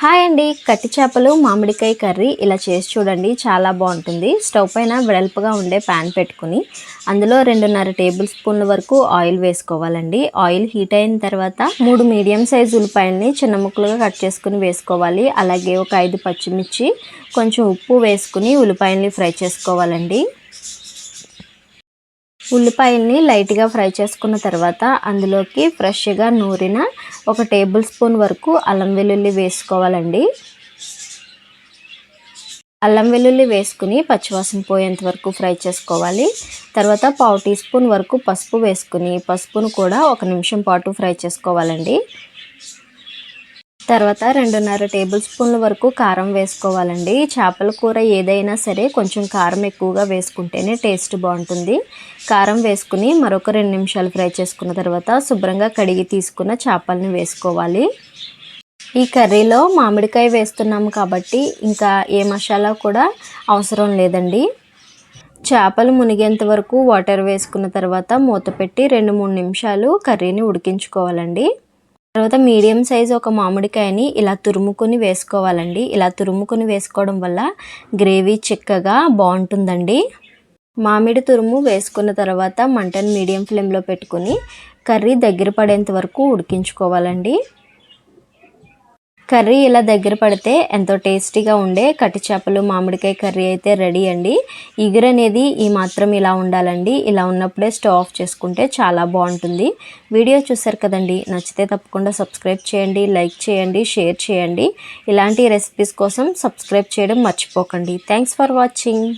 Hi అండి. కట్టి చేపలు మామిడికాయ కర్రీ ఇలా చేసి చూడండి, చాలా బాగుంటుంది. స్టవ్ పైన వెడల్పుగా ఉండే ప్యాన్ పెట్టుకుని అందులో 2.5 టేబుల్ స్పూన్ల వరకు ఆయిల్ వేసుకోవాలండి. ఆయిల్ హీట్ అయిన తర్వాత 3 మీడియం సైజు ఉల్లిపాయలని చిన్న ముక్కలుగా కట్ చేసుకుని వేసుకోవాలి. అలాగే ఒక 5 పచ్చిమిర్చి, కొంచెం ఉప్పు వేసుకుని ఉల్లిపాయల్ని ఫ్రై చేసుకోవాలండి. ఉల్లిపాయల్ని లైట్గా ఫ్రై చేసుకున్న తర్వాత అందులోకి ఫ్రెష్గా నూరిన 1 టేబుల్ స్పూన్ వరకు అల్లం వెల్లుల్లి వేసుకోవాలండి. అల్లం వెల్లుల్లి వేసుకుని పచ్చివాసన పోయేంత వరకు ఫ్రై చేసుకోవాలి. తర్వాత 1/2 టీ స్పూన్ వరకు పసుపు వేసుకుని పసుపును కూడా 1 నిమిషం పాటు ఫ్రై చేసుకోవాలండి. తర్వాత 2.5 టేబుల్ స్పూన్ల వరకు కారం వేసుకోవాలండి. చేపల కూర ఏదైనా సరే కొంచెం కారం ఎక్కువగా వేసుకుంటేనే టేస్ట్ బాగుంటుంది. కారం వేసుకుని మరొక 2 నిమిషాలు ఫ్రై చేసుకున్న తర్వాత శుభ్రంగా కడిగి తీసుకున్న చేపల్ని వేసుకోవాలి. ఈ కర్రీలో మామిడికాయ వేస్తున్నాము కాబట్టి ఇంకా ఏ మసాలా కూడా అవసరం లేదండి. చేపలు మునిగేంత వరకు వాటర్ వేసుకున్న తర్వాత మూత పెట్టి 2-3 నిమిషాలు కర్రీని ఉడికించుకోవాలండి. తర్వాత మీడియం సైజు ఒక మామిడికాయని ఇలా తురుముకొని వేసుకోవాలండి. ఇలా తురుముకొని వేసుకోవడం వల్ల గ్రేవీ చిక్కగా బాగుంటుందండి. మామిడి తురుము వేసుకున్న తర్వాత మంటను మీడియం ఫ్లేమ్లో పెట్టుకుని కర్రీ దగ్గర పడేంత వరకు ఉడికించుకోవాలండి. కర్రీ ఇలా దగ్గర పడితే ఎంతో టేస్టీగా ఉండే కట్టి చేపలు మామిడికాయ కర్రీ అయితే రెడీ అండి. ఇగురు అనేది ఈ మాత్రం ఇలా ఉండాలండి. ఇలా ఉన్నప్పుడే స్టవ్ ఆఫ్ చేసుకుంటే చాలా బాగుంటుంది. వీడియో చూసారు కదండి, నచ్చితే తప్పకుండా సబ్స్క్రైబ్ చేయండి, లైక్ చేయండి, షేర్ చేయండి. ఇలాంటి రెసిపీస్ కోసం సబ్స్క్రైబ్ చేయడం మర్చిపోకండి. Thanks for watching.